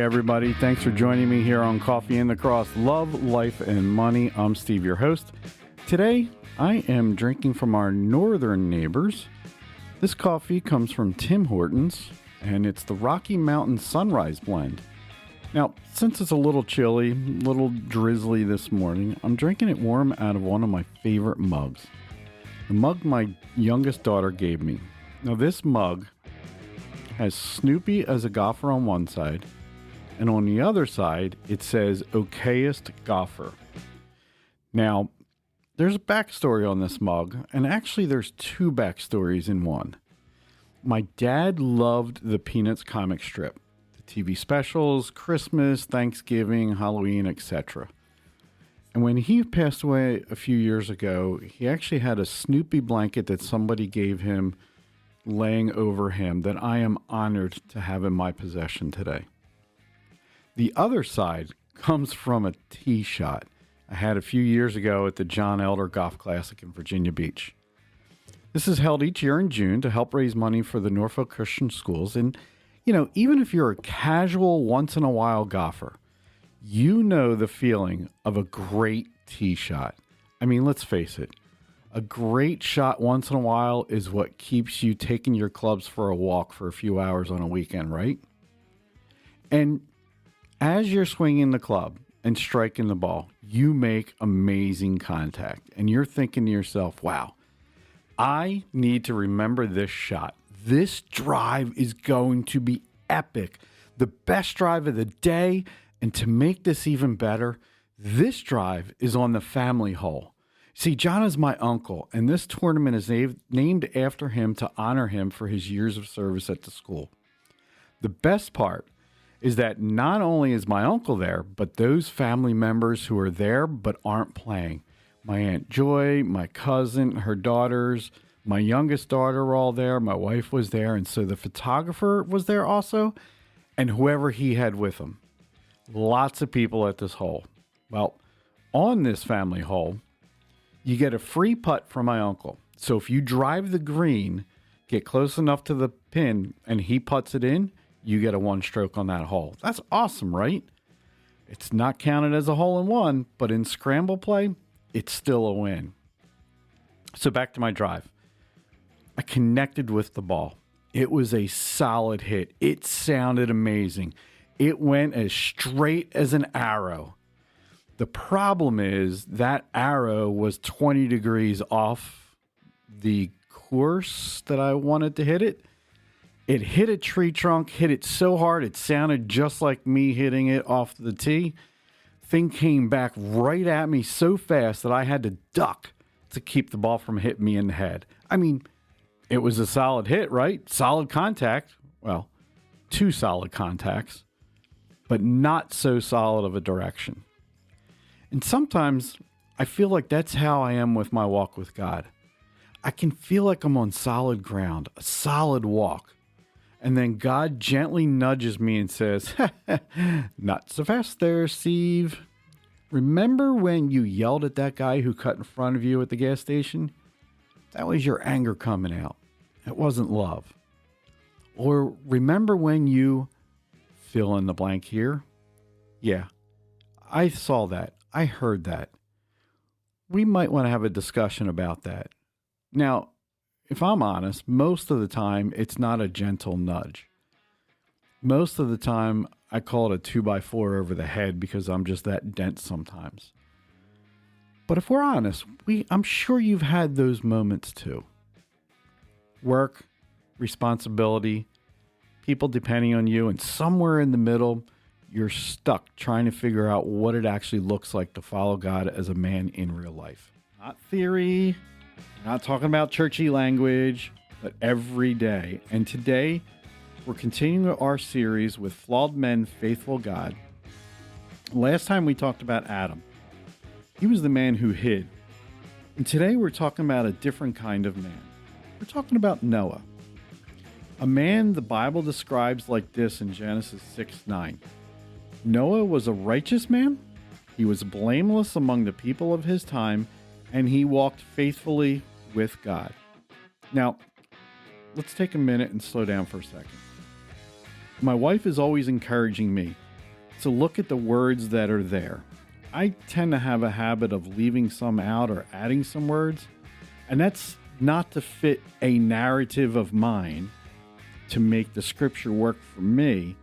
everybody. Thanks for joining me here on Coffee and the Cross. Love, life, and money. I'm Steve, your host. Today, I am drinking from our northern neighbors. This coffee comes from Tim Hortons, and it's the Rocky Mountain Sunrise Blend. Now, since it's a little chilly, a little drizzly this morning, I'm drinking it warm out of one of my favorite mugs. The mug my youngest daughter gave me. Now, this mug has Snoopy as a golfer on one side, and on the other side, it says Okayest Golfer. Now, there's a backstory on this mug, and actually there's two backstories in one. My dad loved the Peanuts comic strip, the TV specials, Christmas, Thanksgiving, Halloween, etc. And when he passed away a few years ago, he actually had a Snoopy blanket that somebody gave him laying over him that I am honored to have in my possession today. The other side comes from a tee shot I had a few years ago at the John Elder Golf Classic in Virginia Beach. This is held each year in June to help raise money for the Norfolk Christian Schools. And, even if you're a casual once-in-a-while golfer, you know the feeling of a great tee shot. I mean, let's face it. A great shot once in a while is what keeps you taking your clubs for a walk for a few hours on a weekend, right? And as you're swinging the club and striking the ball, you make amazing contact. And you're thinking to yourself, wow, I need to remember this shot. This drive is going to be epic. The best drive of the day. And to make this even better, this drive is on the family hole. See, John is my uncle, and this tournament is named after him to honor him for his years of service at the school. The best part is that not only is my uncle there, but those family members who are there but aren't playing. My Aunt Joy, my cousin, her daughters, my youngest daughter were all there. My wife was there, and so the photographer was there also, and whoever he had with him. Lots of people at this hole. Well, on this family hole, you get a free putt from my uncle. So if you drive the green, get close enough to the pin, and he putts it in, you get a one stroke on that hole. That's awesome, right? It's not counted as a hole in one, but in scramble play, it's still a win. So back to my drive. I connected with the ball. It was a solid hit. It sounded amazing. It went as straight as an arrow. The problem is that arrow was 20 degrees off the course that I wanted to hit it. It hit a tree trunk, hit it so hard it sounded just like me hitting it off the tee. Thing came back right at me so fast that I had to duck to keep the ball from hitting me in the head. I mean, it was a solid hit, right? Solid contact. Well, two solid contacts, but not so solid of a direction. And sometimes I feel like that's how I am with my walk with God. I can feel like I'm on solid ground, a solid walk. And then God gently nudges me and says, not so fast there, Steve. Remember when you yelled at that guy who cut in front of you at the gas station? That was your anger coming out. It wasn't love. Or remember when you fill in the blank here? Yeah, I saw that. I heard that. We might want to have a discussion about that. Now, if I'm honest, most of the time, it's not a gentle nudge. Most of the time, I call it a 2x4 over the head because I'm just that dense sometimes. But if we're honest, I'm sure you've had those moments too. Work, responsibility, people depending on you, and somewhere in the middle, you're stuck trying to figure out what it actually looks like to follow God as a man in real life. Not theory, not talking about churchy language, but every day. And today, we're continuing our series with Flawed Men, Faithful God. Last time we talked about Adam. He was the man who hid. And today we're talking about a different kind of man. We're talking about Noah. A man the Bible describes like this in Genesis 6:9. Noah was a righteous man. He was blameless among the people of his time, and he walked faithfully with God. Now, let's take a minute and slow down for a second. My wife is always encouraging me, to look at the words that are there. I tend to have a habit of leaving some out or adding some words, and that's not to fit a narrative of mine to make the scripture work for me.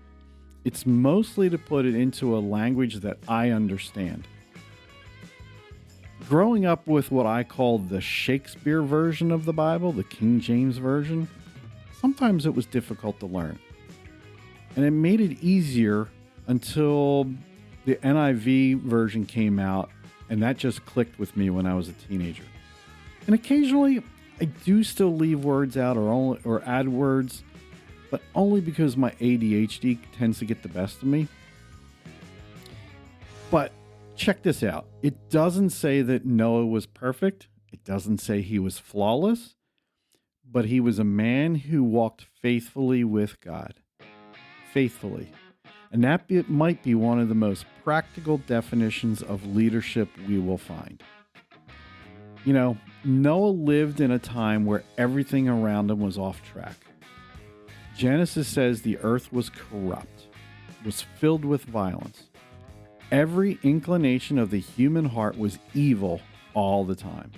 It's mostly to put it into a language that I understand. Growing up with what I call the Shakespeare version of the Bible, the King James Version, sometimes it was difficult to learn. And it made it easier until the NIV version came out, and that just clicked with me when I was a teenager. And occasionally, I do still leave words out or add words, but only because my ADHD tends to get the best of me. But check this out. It doesn't say that Noah was perfect. It doesn't say he was flawless, but he was a man who walked faithfully with God. Faithfully. And that might be one of the most practical definitions of leadership we will find. You know, Noah lived in a time where everything around him was off track. Genesis says the earth was corrupt, was filled with violence. Every inclination of the human heart was evil all the time.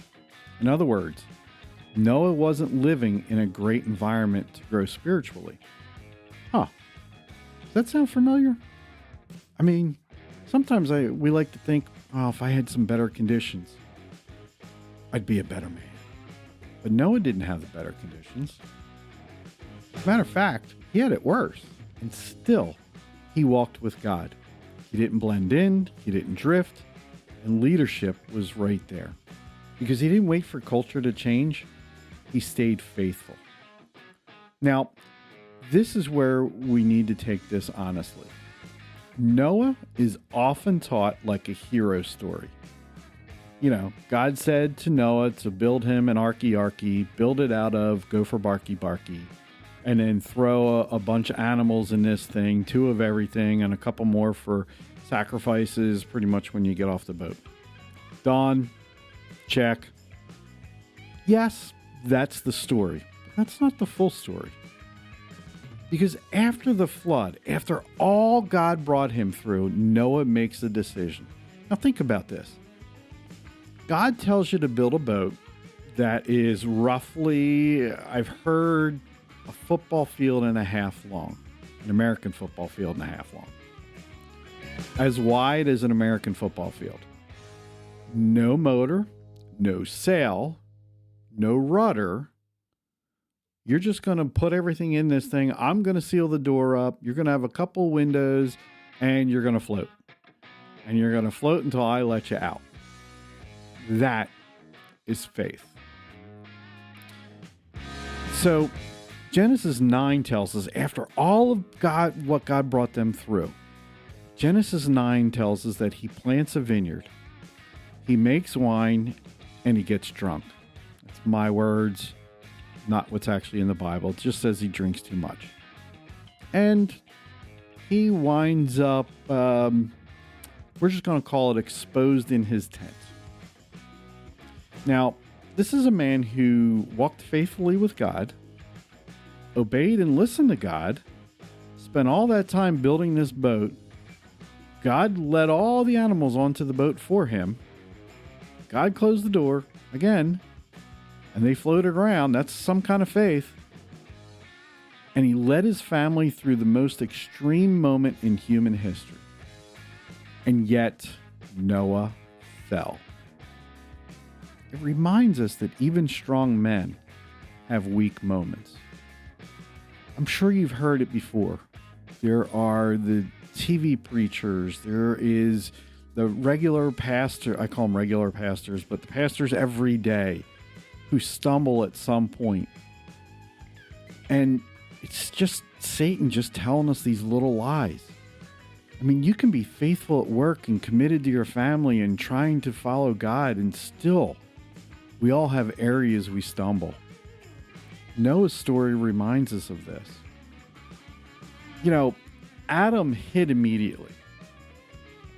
In other words, Noah wasn't living in a great environment to grow spiritually. Does that sound familiar? I mean, sometimes we like to think, oh, if I had some better conditions, I'd be a better man. But Noah didn't have the better conditions. As a matter of fact, he had it worse. And still, he walked with God. He didn't blend in, he didn't drift, and leadership was right there. Because he didn't wait for culture to change, he stayed faithful. Now, this is where we need to take this honestly. Noah is often taught like a hero story. You know, God said to Noah to build him an arky, build it out of gopher barky, and then throw a bunch of animals in this thing, 2 of everything, and a couple more for sacrifices pretty much when you get off the boat. Done. Check. Yes, that's the story. But that's not the full story. Because after the flood, after all God brought him through, Noah makes a decision. Now think about this. God tells you to build a boat that is roughly, I've heard, a football field and a half long. An American football field and a half long. As wide as an American football field. No motor, no sail, no rudder. You're just going to put everything in this thing. I'm going to seal the door up. You're going to have a couple windows, and you're going to float. And you're going to float until I let you out. That is faith. So Genesis 9 tells us, after all of God, what God brought them through, Genesis 9 tells us that he plants a vineyard. He makes wine, and he gets drunk. That's my words. Not what's actually in the Bible. It just says he drinks too much. And he winds up, we're just going to call it exposed in his tent. Now, this is a man who walked faithfully with God, obeyed and listened to God, spent all that time building this boat. God led all the animals onto the boat for him. God closed the door again. And they floated around. That's some kind of faith. And he led his family through the most extreme moment in human history. And yet, Noah fell. It reminds us that even strong men have weak moments. I'm sure you've heard it before. There are the TV preachers. There is the regular pastor. I call them regular pastors, but the pastors every day who stumble at some point. And it's just Satan just telling us these little lies. I mean, you can be faithful at work and committed to your family and trying to follow God, and still, we all have areas we stumble. Noah's story reminds us of this. You know, Adam hid immediately.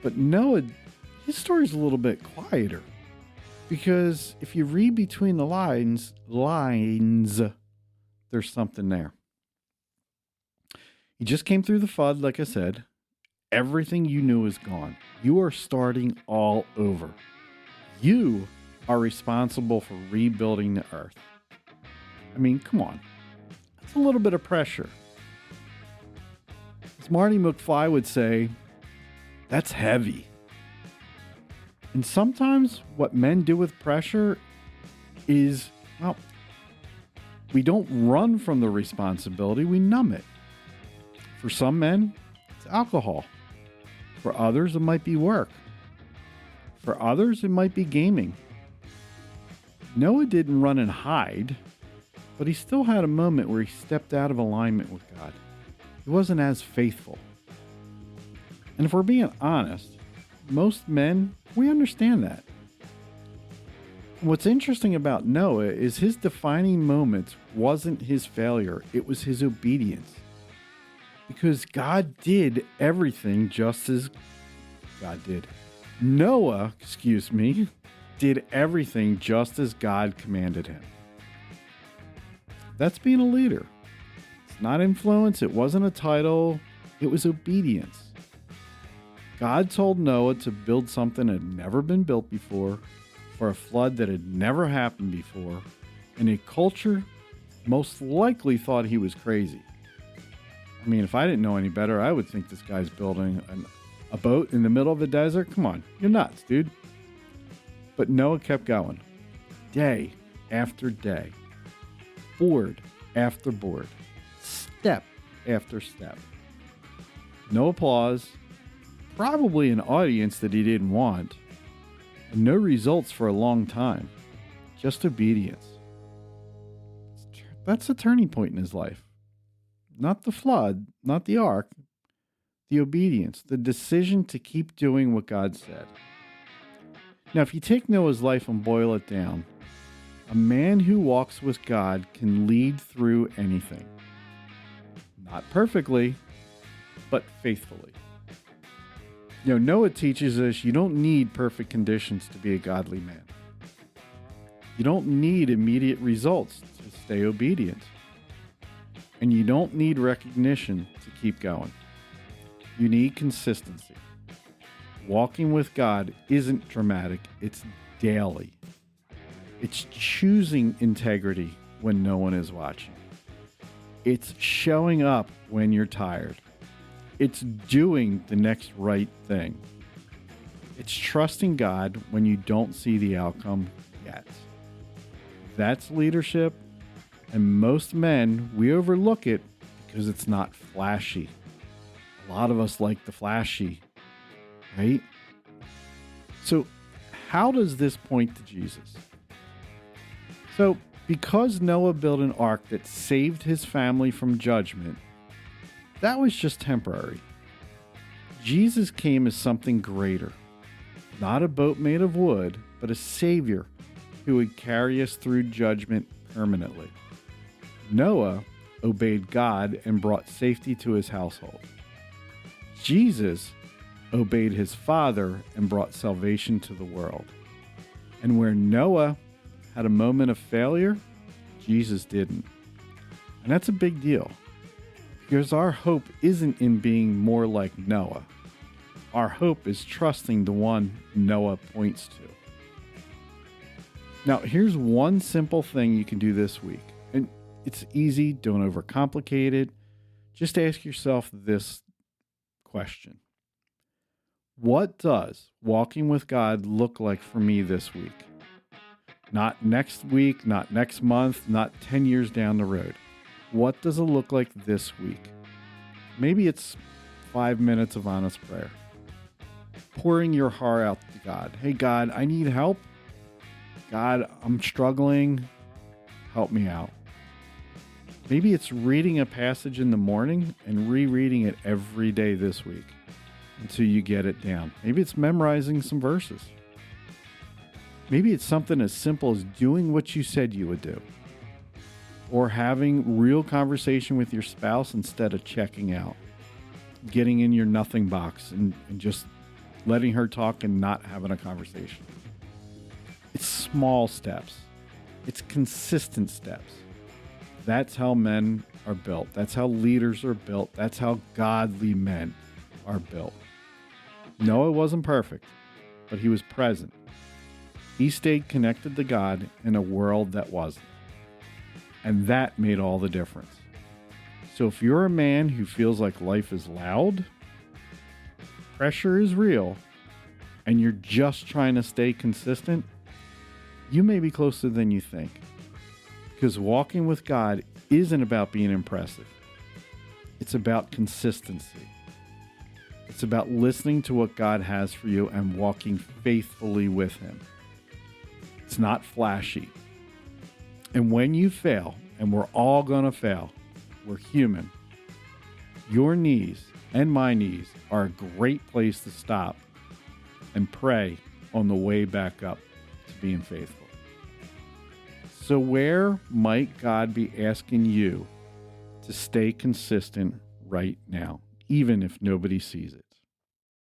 But Noah, his story's a little bit quieter. Because if you read between the lines, there's something there. He just came through the flood, like I said, Everything you knew is gone. You are starting all over. You are responsible for rebuilding the earth. I mean, come on. That's a little bit of pressure. As Marty McFly would say, that's heavy. And sometimes what men do with pressure is, well, we don't run from the responsibility, we numb it. For some men, it's alcohol. For others, it might be work. For others, it might be gaming. Noah didn't run and hide, but he still had a moment where he stepped out of alignment with God. He wasn't as faithful. And if we're being honest, most men, we understand that. What's interesting about Noah is his defining moment wasn't his failure, it was his obedience. Because God did everything just as God did. Noah, did everything just as God commanded him. That's being a leader. It's not influence, it wasn't a title, it was obedience. God told Noah to build something that had never been built before, for a flood that had never happened before, and a culture most likely thought he was crazy. I mean, if I didn't know any better, I would think this guy's building a boat in the middle of the desert. Come on, you're nuts, dude. But Noah kept going, day after day, board after board, step after step. No applause, probably an audience that he didn't want, and no results for a long time, just obedience. That's a turning point in his life. Not the flood, not the ark, the obedience, the decision to keep doing what God said. Now, if you take Noah's life and boil it down, a man who walks with God can lead through anything. Not perfectly, but faithfully. Noah teaches us you don't need perfect conditions to be a godly man. You don't need immediate results to stay obedient. And you don't need recognition to keep going. You need consistency. Walking with God isn't dramatic, it's daily. It's choosing integrity when no one is watching. It's showing up when you're tired. It's doing the next right thing. It's trusting God when you don't see the outcome yet. That's leadership. And most men, we overlook it because it's not flashy. A lot of us like the flashy, right? So how does this point to Jesus? So because Noah built an ark that saved his family from judgment, that was just temporary. Jesus came as something greater. Not a boat made of wood, but a Savior who would carry us through judgment permanently. Noah obeyed God and brought safety to his household. Jesus obeyed his Father and brought salvation to the world. And where Noah had a moment of failure, Jesus didn't. And that's a big deal, because our hope isn't in being more like Noah. Our hope is trusting the one Noah points to. Now, here's one simple thing you can do this week. And it's easy, don't overcomplicate it. Just ask yourself this question. What does walking with God look like for me this week? Not next week, not next month, not 10 years down the road. What does it look like this week? Maybe it's 5 minutes of honest prayer. Pouring your heart out to God. Hey, God, I need help. God, I'm struggling. Help me out. Maybe it's reading a passage in the morning and rereading it every day this week until you get it down. Maybe it's memorizing some verses. Maybe it's something as simple as doing what you said you would do, or having real conversation with your spouse instead of checking out, getting in your nothing box and just letting her talk and not having a conversation. It's small steps. It's consistent steps. That's how men are built. That's how leaders are built. That's how godly men are built. Noah wasn't perfect, but he was present. He stayed connected to God in a world that wasn't. And that made all the difference. So if you're a man who feels like life is loud, pressure is real, and you're just trying to stay consistent, you may be closer than you think. Because walking with God isn't about being impressive. It's about consistency. It's about listening to what God has for you and walking faithfully with Him. It's not flashy. And when you fail, and we're all going to fail, we're human, your knees and my knees are a great place to stop and pray on the way back up to being faithful. So where might God be asking you to stay consistent right now, even if nobody sees it?